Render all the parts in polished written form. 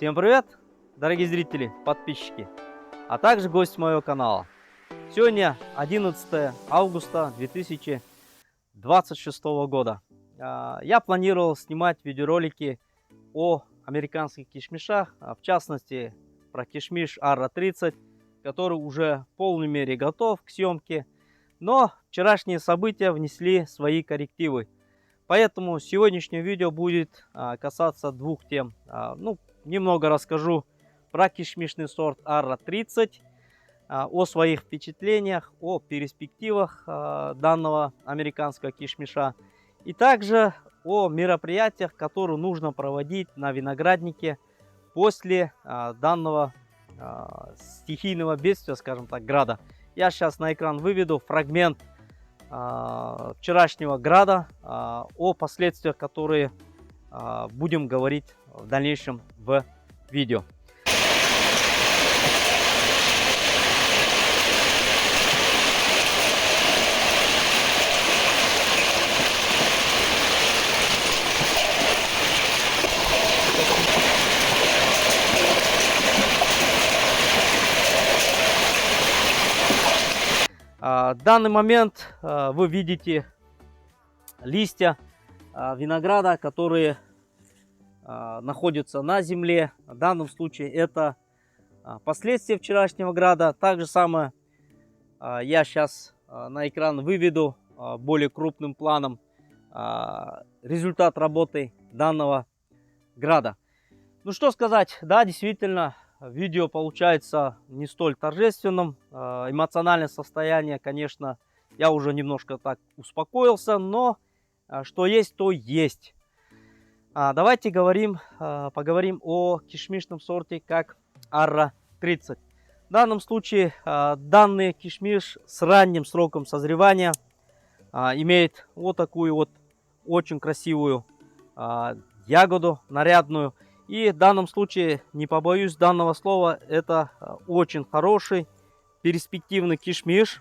Всем привет, дорогие зрители, подписчики, а также гости моего канала. Сегодня 11 августа 2026 года. Я планировал снимать видеоролики о американских кишмишах, в частности про кишмиш Арра-30, который уже в полной мере готов к съемке. Но вчерашние события внесли свои коррективы. Поэтому сегодняшнее видео будет касаться двух тем. Немного расскажу про кишмишный сорт Арра-30, о своих впечатлениях, о перспективах данного американского кишмиша. И также о мероприятиях, которые нужно проводить на винограднике после данного стихийного бедствия, скажем так, града. Я сейчас на экран выведу фрагмент вчерашнего града, о последствиях, которые будем говорить в дальнейшем в видео. В данный момент вы видите листья винограда, которые находятся на земле. В данном случае это последствия вчерашнего града. Также самое я сейчас на экран выведу более крупным планом результат работы данного града. Ну что сказать, да, действительно, видео получается не столь торжественным. Эмоциональное состояние, конечно, я уже немножко так успокоился, но что есть, то есть. Давайте поговорим о кишмишном сорте как Арра-30. В данном случае данный кишмиш с ранним сроком созревания имеет вот такую вот очень красивую ягоду, нарядную. И в данном случае, не побоюсь данного слова, это очень хороший, перспективный кишмиш.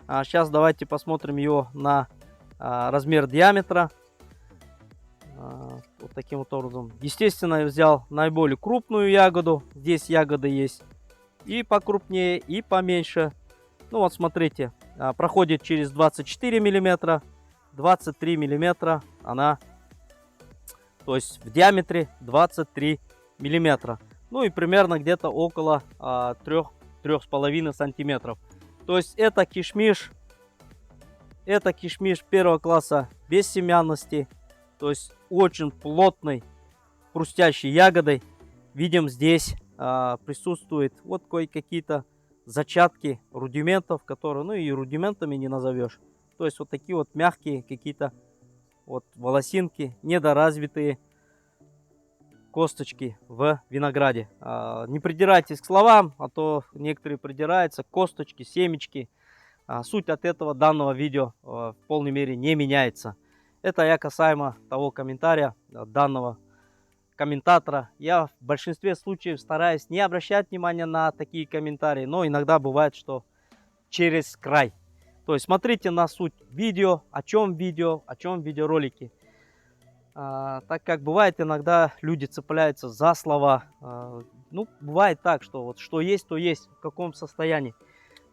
Сейчас давайте посмотрим его на размер диаметра. Вот таким вот образом. Естественно, я взял наиболее крупную ягоду. Здесь ягоды есть и покрупнее, и поменьше. Ну вот смотрите, проходит через 24 миллиметра, 23 миллиметра она. То есть в диаметре 23 миллиметра. Ну и примерно где-то около 3-3,5 сантиметров. То есть это кишмиш первого класса без семянности. То есть очень плотной, хрустящей ягодой. Видим, здесь присутствует вот кое-какие-то зачатки рудиментов, которые, ну и рудиментами не назовешь. То есть вот такие вот мягкие какие-то вот волосинки, недоразвитые косточки в винограде. Не придирайтесь к словам, а то некоторые придираются. Косточки, семечки. Суть от этого данного видео в полной мере не меняется. Это я касаемо того комментария данного комментатора. Я в большинстве случаев стараюсь не обращать внимания на такие комментарии, но иногда бывает, что через край. То есть смотрите на суть видео, о чем видеоролики. Так как бывает иногда люди цепляются за слова. Ну, бывает так, что вот что есть, то есть, в каком состоянии.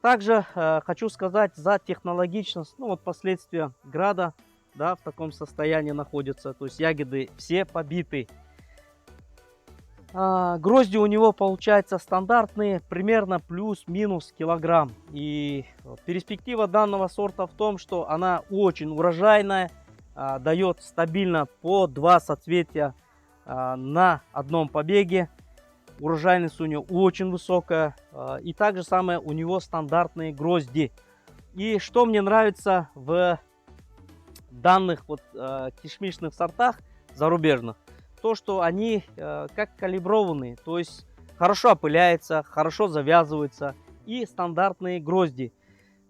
Также хочу сказать за технологичность, ну вот последствия града, да, в таком состоянии находятся. То есть ягоды все побиты. Грозди у него получаются стандартные, примерно плюс-минус килограмм. И перспектива данного сорта в том, что она очень урожайная, дает стабильно по 2 соцветия на одном побеге. Урожайность у него очень высокая. И также самое у него стандартные грозди. И что мне нравится в данных вот кишмишных сортах зарубежных, то что они как калиброванные, то есть хорошо опыляется, хорошо завязываются и стандартные грозди.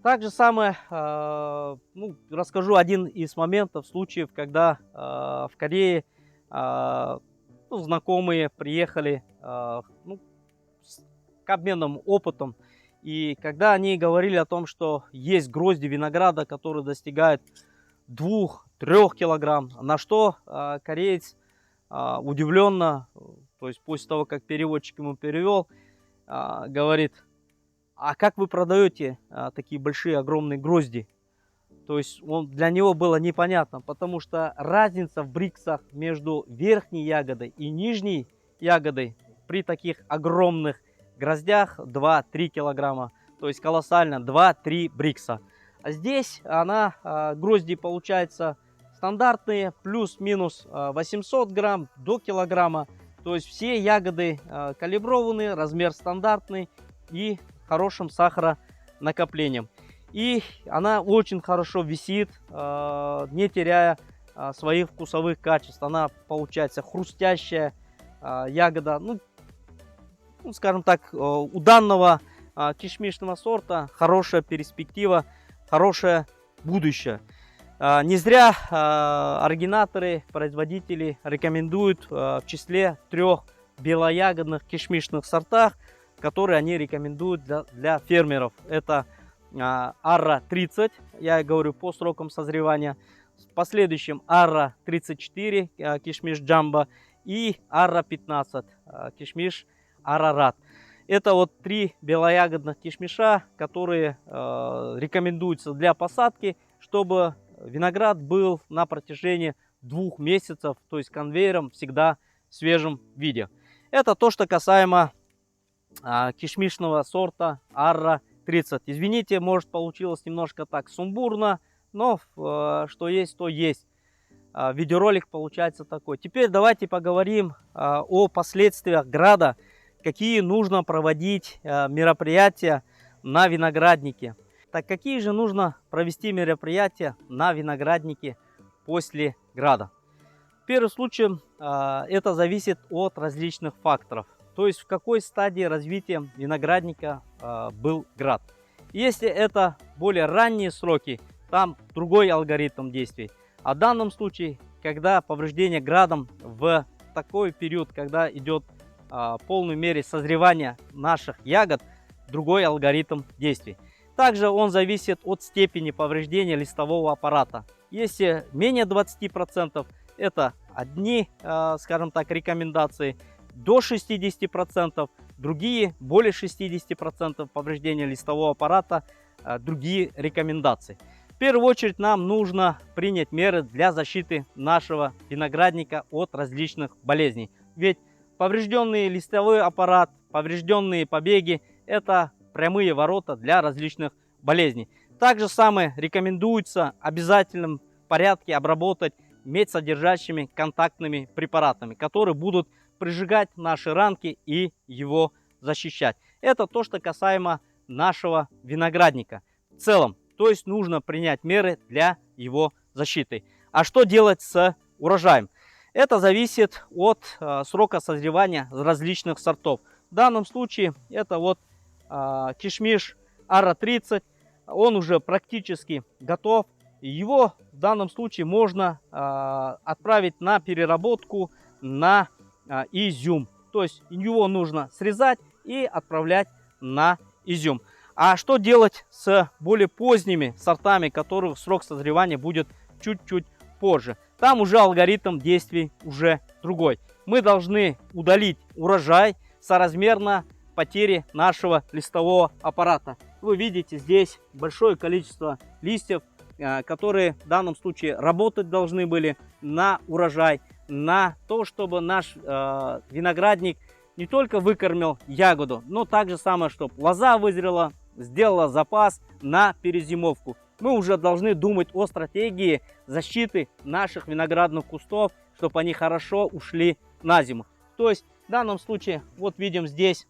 Также самое, расскажу один из моментов, случаев, когда в Корее знакомые приехали к обменному опытом. И когда они говорили о том, что есть грозди винограда, которые достигают 2-3 килограмм, на что кореец удивленно То есть после того, как переводчик ему перевел, говорит: а как вы продаете такие большие, огромные грозди? То есть для него было непонятно, потому что разница в бриксах между верхней ягодой и нижней ягодой при таких огромных гроздях 2-3 килограмма. То есть колоссально, 2-3 брикса. А здесь грозди получается стандартные, плюс-минус 800 грамм до килограмма. То есть все ягоды калиброванные, размер стандартный и хорошим сахаронакоплением. И она очень хорошо висит, не теряя своих вкусовых качеств. Она получается хрустящая ягода. Ну, скажем так, у данного кишмишного сорта хорошая перспектива, хорошее будущее. Не зря оригинаторы, производители рекомендуют в числе 3 белоягодных кишмишных сортах, которые они рекомендуют для фермеров. Это Арра 30, я говорю по срокам созревания. В последующем Арра 34, кишмиш Джамбо, и Арра 15, кишмиш Арарат. Это вот 3 белоягодных кишмиша, которые рекомендуются для посадки, чтобы виноград был на протяжении 2 месяцев, то есть конвейером всегда в свежем виде. Это то, что касаемо кишмишного сорта Арра 30. Извините, может получилось немножко так сумбурно, но что есть, то есть. Видеоролик получается такой. Теперь давайте поговорим о последствиях града, какие нужно проводить мероприятия на винограднике. Так какие же нужно провести мероприятия на винограднике после града? В первом случае это зависит от различных факторов. То есть в какой стадии развития виноградника был град. Если это более ранние сроки, там другой алгоритм действий. А в данном случае, когда повреждение градом в такой период, когда идет в полной мере созревание наших ягод, другой алгоритм действий. Также он зависит от степени повреждения листового аппарата. Если менее 20%, это одни, скажем так, рекомендации. До 60%, другие более 60% повреждения листового аппарата, другие рекомендации. В первую очередь нам нужно принять меры для защиты нашего виноградника от различных болезней. Ведь поврежденный листовой аппарат, поврежденные побеги – это прямые ворота для различных болезней. Также самое рекомендуется в обязательном порядке обработать медсодержащими контактными препаратами, которые будут прижигать наши ранки и его защищать. Это то, что касаемо нашего виноградника в целом. То есть нужно принять меры для его защиты. А что делать с урожаем? Это зависит от срока созревания различных сортов. В данном случае это вот кишмиш Арра 30. Он уже практически готов. Его в данном случае можно отправить на переработку на изюм. То есть его нужно срезать и отправлять на изюм. А что делать с более поздними сортами, которых срок созревания будет чуть-чуть позже? Там уже алгоритм действий уже другой. Мы должны удалить урожай соразмерно потере нашего листового аппарата. Вы видите здесь большое количество листьев, которые в данном случае работать должны были на урожай, на то, чтобы наш виноградник не только выкормил ягоду, но также самое, чтобы лоза вызрела, сделала запас на перезимовку. Мы уже должны думать о стратегии защиты наших виноградных кустов, чтобы они хорошо ушли на зиму. То есть в данном случае, вот видим здесь,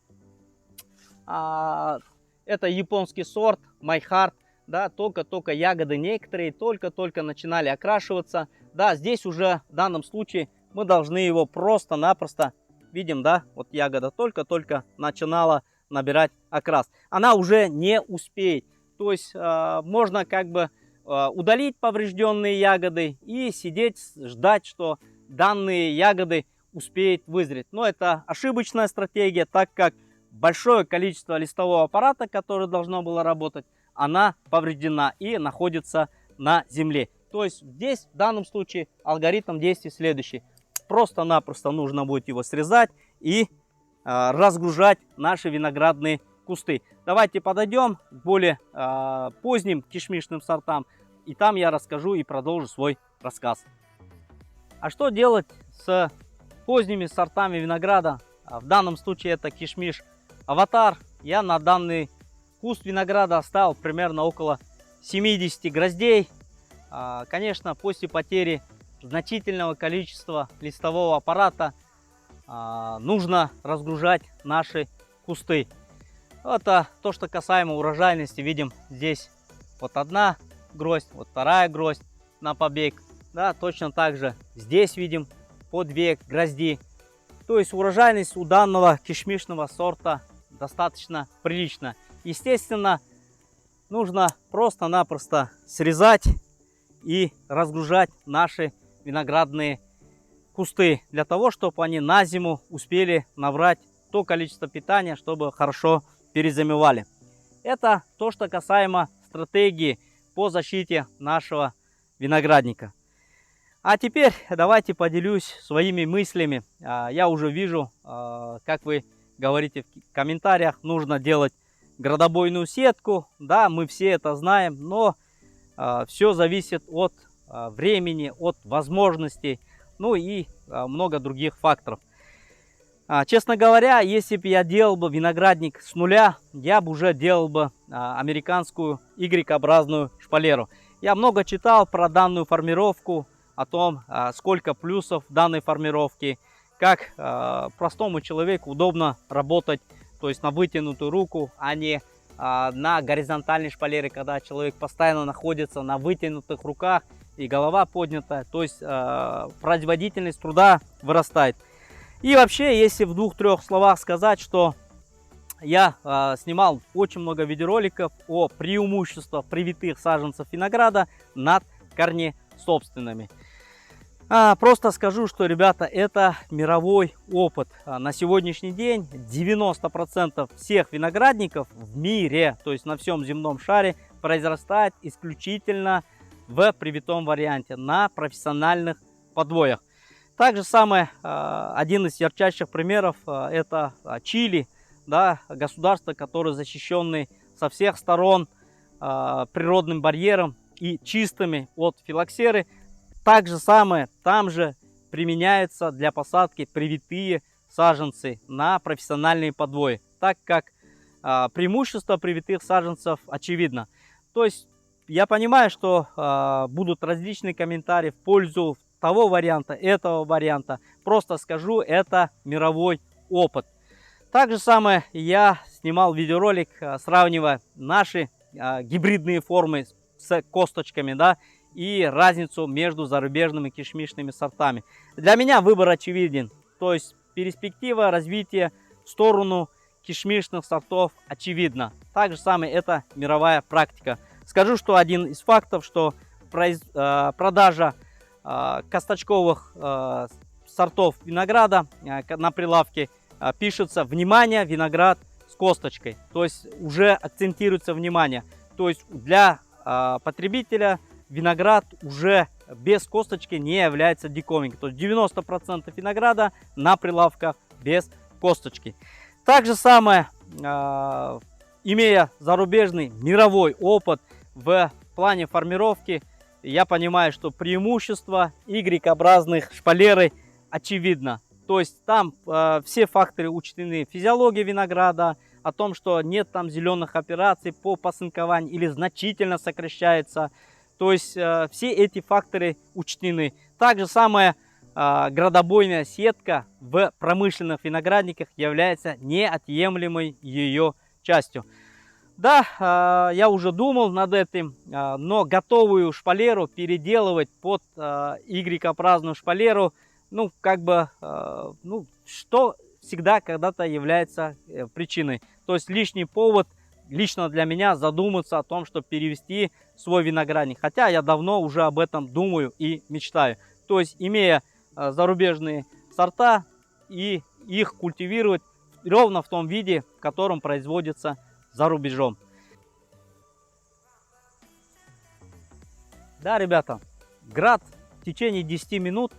это японский сорт My Heart. Да, только ягоды некоторые только-только начинали окрашиваться. Да, здесь уже в данном случае мы должны его просто-напросто, видим, да, вот ягода только-только начинала набирать окрас. Она уже не успеет. То есть можно как бы удалить поврежденные ягоды и сидеть, ждать, что данные ягоды успеют вызреть. Но это ошибочная стратегия, так как большое количество листового аппарата, которое должно было работать, она повреждена и находится на земле. То есть здесь в данном случае алгоритм действий следующий. Просто-напросто нужно будет его срезать и разгружать наши виноградные кусты. Давайте подойдем к более поздним кишмишным сортам, и там я расскажу и продолжу свой рассказ. А что делать с поздними сортами винограда? В данном случае это кишмиш Аватар. Я на данный куст винограда оставил примерно около 70 гроздей. Конечно, после потери значительного количества листового аппарата нужно разгружать наши кусты. Это то, что касаемо урожайности. Видим, здесь вот одна гроздь, вот вторая гроздь на побег. Да, точно так же здесь видим по 2 грозди. То есть урожайность у данного кишмишного сорта достаточно прилично. Естественно, нужно просто-напросто срезать и разгружать наши виноградные кусты, для того, чтобы они на зиму успели набрать то количество питания, чтобы хорошо перезимовали. Это то, что касаемо стратегии по защите нашего виноградника. А теперь давайте поделюсь своими мыслями. Я уже вижу, как вы говорите в комментариях, нужно делать градобойную сетку. Да, мы все это знаем, но все зависит от времени, от возможностей, ну и много других факторов. Честно говоря, если бы я делал бы виноградник с нуля, я бы уже делал бы американскую Y-образную шпалеру. Я много читал про данную формировку, о том, сколько плюсов данной формировки, как простому человеку удобно работать, то есть на вытянутую руку, а не на горизонтальной шпалере, когда человек постоянно находится на вытянутых руках и голова поднята, то есть производительность труда вырастает. И вообще, если в 2-3 словах сказать, что я снимал очень много видеороликов о преимуществах привитых саженцев винограда над корнесобственными. Просто скажу, что, ребята, это мировой опыт. На сегодняшний день 90% всех виноградников в мире, то есть на всем земном шаре, произрастает исключительно в привитом варианте, на профессиональных подвоях. Также самое, один из ярчайших примеров, это Чили, да, государство, которое защищенное со всех сторон природным барьером и чистыми от филоксеры. Так же самое, там же применяются для посадки привитые саженцы на профессиональные подвои, так как преимущество привитых саженцев очевидно. То есть я понимаю, что будут различные комментарии в пользу того варианта, этого варианта. Просто скажу, это мировой опыт. Так же самое я снимал видеоролик, сравнивая наши гибридные формы с косточками, да, и разницу между зарубежными кишмишными сортами. Для меня выбор очевиден. То есть перспектива развития в сторону кишмишных сортов очевидна. Так же самое это мировая практика. Скажу, что один из фактов, что продажа косточковых сортов винограда на прилавке пишется: внимание, виноград с косточкой. То есть уже акцентируется внимание. То есть для потребителя виноград уже без косточки не является диковинкой. То есть 90% винограда на прилавках без косточки. Так же самое, имея зарубежный мировой опыт в плане формировки, я понимаю, что преимущество Y-образных шпалеры очевидно. То есть там все факторы учтены. Физиология винограда, о том, что нет там зеленых операций по посынкованию или значительно сокращается. То есть все эти факторы учтены. Также самая градобойная сетка в промышленных виноградниках является неотъемлемой ее частью. Да, я уже думал над этим, но готовую шпалеру переделывать под Y-образную шпалеру, ну, как бы, ну, что всегда когда-то является причиной. То есть лишний повод лично для меня задуматься о том, чтобы перевести свой виноградник. Хотя я давно уже об этом думаю и мечтаю. То есть имея зарубежные сорта и их культивировать ровно в том виде, в котором производится за рубежом. Да, ребята, град в течение 10 минут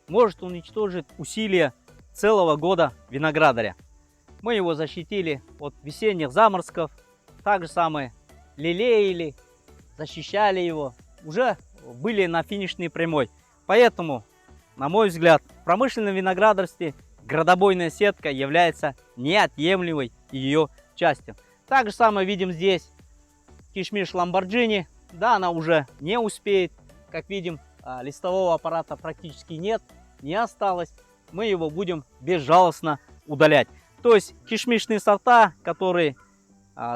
может уничтожить усилия целого года виноградаря. Мы его защитили от весенних заморозков, также самое лелеяли, защищали его, уже были на финишной прямой. Поэтому, на мой взгляд, в промышленном виноградарстве градобойная сетка является неотъемлемой ее частью. Так же самое видим здесь кишмиш Lamborghini. Да, она уже не успеет. Как видим, листового аппарата практически нет, не осталось. Мы его будем безжалостно удалять. То есть кишмишные сорта, которые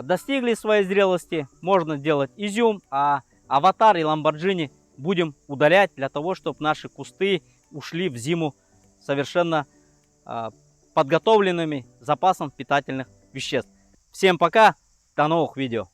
достигли своей зрелости, можно сделать изюм, а аватар и Lamborghini будем удалять для того, чтобы наши кусты ушли в зиму совершенно подготовленными запасом питательных веществ. Всем пока, до новых видео.